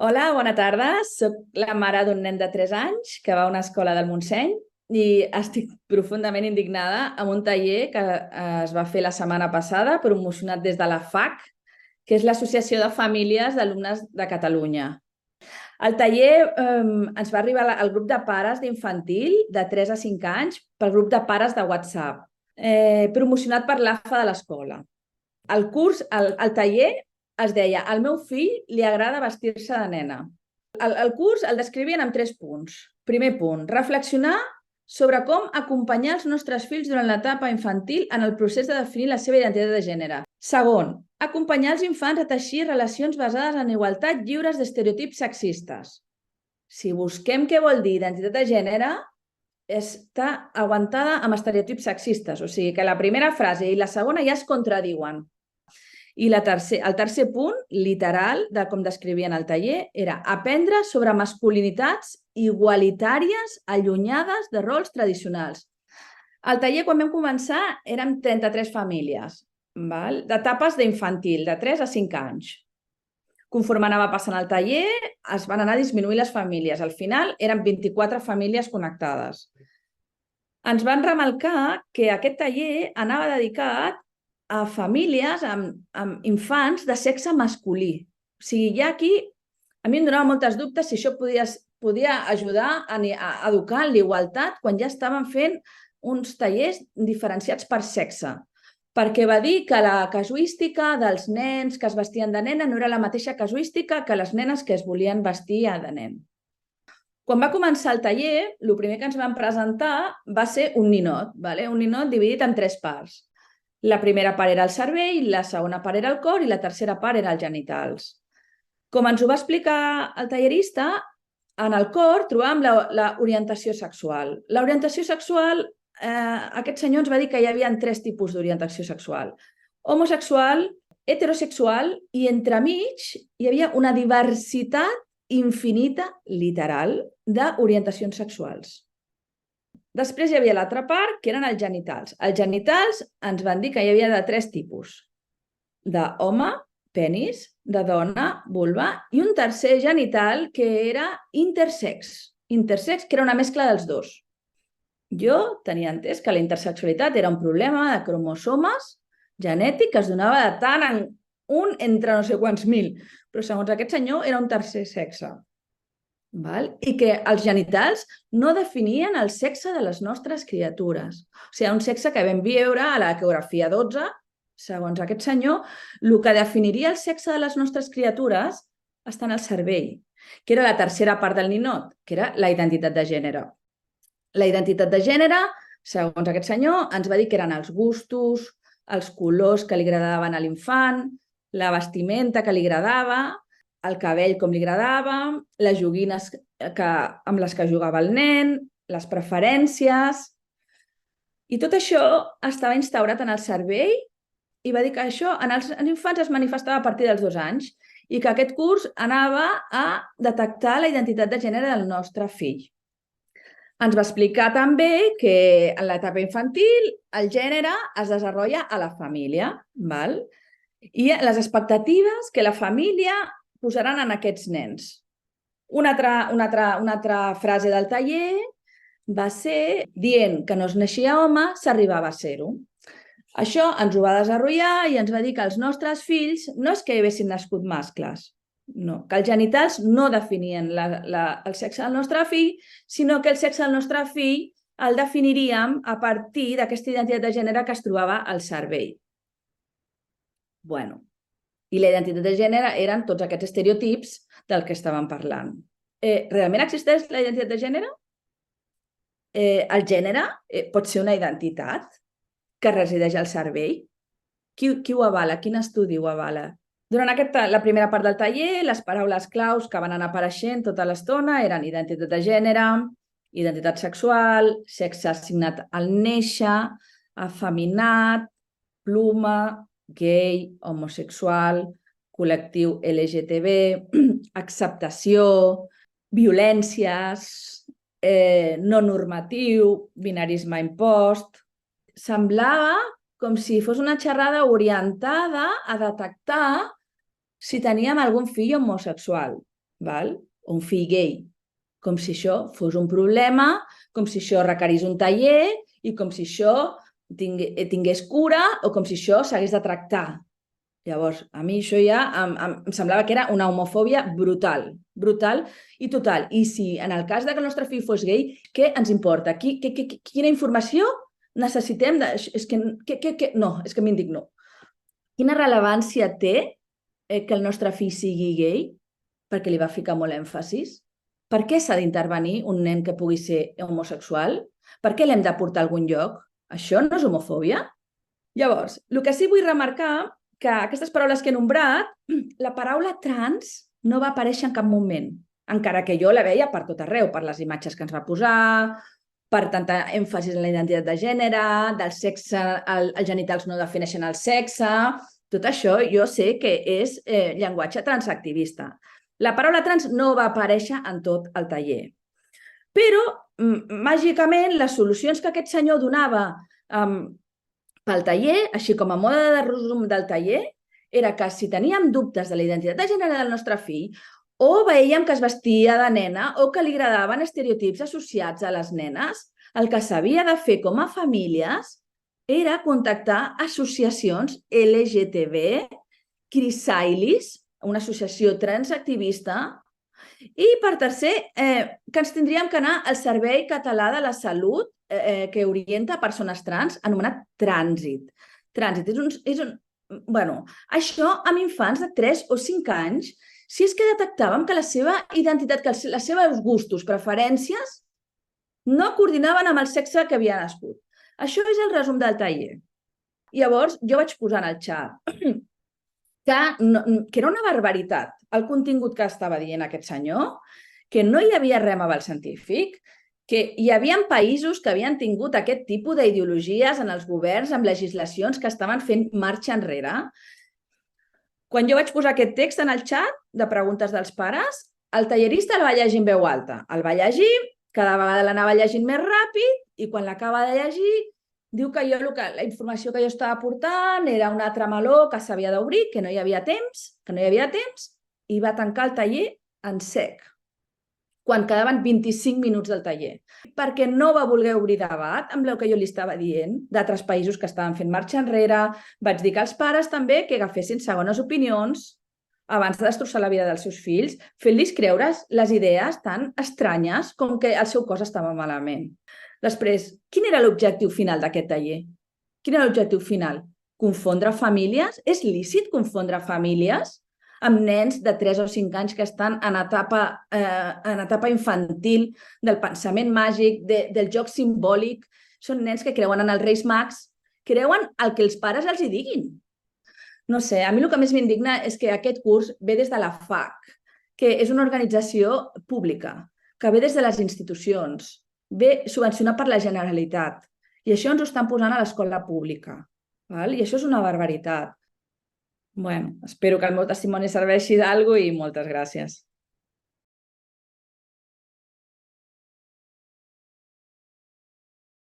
Hola, bona tarda. Soc la mare d'un nen de 3 anys que va a una escola del Montseny i estic profundament indignada amb un taller que es va fer la setmana passada, promocionat des de la FAC, que és l'Associació de Famílies d'Alumnes de Catalunya. El taller ens va arribar al grup de pares d'infantil de 3 a 5 anys pel grup de pares de WhatsApp, promocionat per l'AFA de l'escola. El taller es deia "Al meu fill li agrada vestir-se de nena". El curs el descrivien amb 3 punts. Primer punt, reflexionar sobre com acompanyar els nostres fills durant l'etapa infantil en el procés de definir la seva identitat de gènere. Segon, acompanyar els infants a teixir relacions basades en igualtat lliures d'estereotips sexistes. Si busquem què vol dir identitat de gènere, està aguantada amb estereotips sexistes. O sigui que la primera frase i la segona ja es contradiuen. I el tercer punt, literal, de com descrivien el taller, era aprendre sobre masculinitats igualitàries allunyades de rols tradicionals. Al taller, quan vam començar, érem 33 famílies, d'etapes d'infantil, de 3 a 5 anys. Conforme anava passant el taller, es van anar disminuint les famílies. Al final, eren 24 famílies connectades. Ens van remarcar que aquest taller anava dedicat a famílies amb infants de sexe masculí. O sigui, ja aquí a mi em donava moltes dubtes si això podia ajudar a educar en l'igualtat quan ja estaven fent uns tallers diferenciats per sexe. Perquè va dir que la casuística dels nens que es vestien de nena no era la mateixa casuística que les nenes que es volien vestir de nen. Quan va començar el taller, el primer que ens van presentar va ser un ninot, un ninot dividit en 3 parts. La primera part era el cervell, la segona part era el cor i la tercera part era els genitals. Com ens ho va explicar el tallerista, en el cor trobàvem l'orientació sexual. L'orientació sexual, aquest senyor ens va dir que hi havia 3 tipus d'orientació sexual. Homosexual, heterosexual i entremig hi havia una diversitat infinita, literal, d'orientacions sexuals. Després hi havia l'altra part, que eren els genitals. Els genitals ens van dir que hi havia de 3 tipus. D'home, penis, de dona, vulva, i un tercer genital que era intersex. Intersex, que era una mescla dels dos. Jo tenia entès que la intersexualitat era un problema de cromosomes genètic que es donava de tant en un entre no sé quants mil, però segons aquest senyor era un tercer sexe. I que els genitals no definien el sexe de les nostres criatures. O sigui, un sexe que vam veure a l'ecografia 12, segons aquest senyor, el que definiria el sexe de les nostres criatures està en el cervell, que era la tercera part del ninot, que era la identitat de gènere. La identitat de gènere, segons aquest senyor, ens va dir que eren els gustos, els colors que li agradaven a l'infant, la vestimenta que li agradava, el cabell com li agradava, les joguines amb les que jugava el nen, les preferències. I tot això estava instaurat en el cervell i va dir que això en els infants es manifestava a partir dels 2 anys i que aquest curs anava a detectar la identitat de gènere del nostre fill. Ens va explicar també que en l'etapa infantil el gènere es desenvolupa a la família, i les expectatives que la família posaran en aquests nens. Una altra frase del taller va ser dient que no es naixia home, s'arribava a ser-ho. Això ens ho va desenvolupar i ens va dir que els nostres fills no és que haguessin nascut mascles, no, que els genitals no definien el sexe del nostre fill, sinó que el sexe del nostre fill el definiríem a partir d'aquesta identitat de gènere que es trobava al cervell. I la identitat de gènere eren tots aquests estereotips del que estàvem parlant. Realment existeix la identitat de gènere? El gènere pot ser una identitat que resideix al cervell? Qui ho avala? Quin estudi ho avala? Durant la primera part del taller, les paraules claus que van anar apareixent tota l'estona eren identitat de gènere, identitat sexual, sexe assignat al néixer, afeminat, pluma, gay, homosexual, col·lectiu LGTB, acceptació, violències, no normatiu, binarisme impost. Semblava com si fos una xerrada orientada a detectar si teníem algun fill homosexual. val? O un fill gay, com si això fos un problema, com si això requerís un taller i com si això tingués cura o com si això s'hagués de tractar. Llavors, a mi això ja em semblava que era una homofòbia brutal, brutal i total. I si en el cas de que el nostre fill fos gay, què ens importa? Quina informació necessitem? No, és que m'indigno. Quina rellevància té que el nostre fill sigui gay? Perquè li va ficar molt èmfasis. Per què s'ha d'intervenir un nen que pugui ser homosexual? Per què l'hem de portar a algun lloc? Això no és homofòbia? Llavors, el que sí vull remarcar que aquestes paraules que he nombrat, la paraula trans no va aparèixer en cap moment, encara que jo la veia per tot arreu, per les imatges que ens va posar, per tanta èmfasis en la identitat de gènere, del sexe, els genitals no defineixen el sexe, tot això jo sé que és llenguatge transactivista. La paraula trans no va aparèixer en tot el taller. Però, màgicament, les solucions que aquest senyor donava pel taller, així com a mode de resum del taller, era que si teníem dubtes de la identitat de gènere del nostre fill, o veiem que es vestia de nena o que li agradaven estereotips associats a les nenes, el que s'havia de fer com a famílies era contactar associacions LGTB, Crisailis, una associació transactivista, i per tercer, que ens tindríem que anar al Servei Català de la Salut que orienta persones trans, anomenat Trànsit. Trànsit bueno, això amb infants de 3 o 5 anys, si és que detectàvem que la seva identitat, que els seus gustos, preferències, no coordinaven amb el sexe que havia nascut. Això és el resum del taller. Llavors, jo vaig posar en el xat que era una barbaritat el contingut que estava dient aquest senyor, que no hi havia res amb aval científic, que hi havia països que havien tingut aquest tipus d'ideologies en els governs amb legislacions que estaven fent marxa enrere. Quan jo vaig posar aquest text en el xat de preguntes dels pares, el tallerista el va llegir en veu alta. El va llegir, cada vegada l'anava llegint més ràpid i quan l'acaba de llegir diu que la informació que jo estava portant era un altre meló que s'havia d'obrir, que no hi havia temps, i va tancar el taller en sec, quan quedaven 25 minuts del taller, perquè no va voler obrir debat amb el que jo li estava dient d'altres països que estaven fent marxa enrere. Vaig dir que els pares també que agafessin segones opinions abans de destrossar la vida dels seus fills, fent-los creure's les idees tan estranyes com que el seu cos estava malament. Després, quin era l'objectiu final d'aquest taller? Quin era l'objectiu final? Confondre famílies? És lícit confondre famílies amb nens de 3 o 5 anys que estan en etapa infantil del pensament màgic, del joc simbòlic? Són nens que creuen en els Reis Mags, creuen el que els pares els hi diguin. No sé, a mi el que més m'indigna és que aquest curs ve des de la FAC, que és una organització pública, que ve des de les institucions, ve subvencionat per la Generalitat. I això ens ho estan posant a l'escola pública. I això és una barbaritat. Bueno, espero que el meu testimoni serveixi d'alguna cosa i moltes gràcies.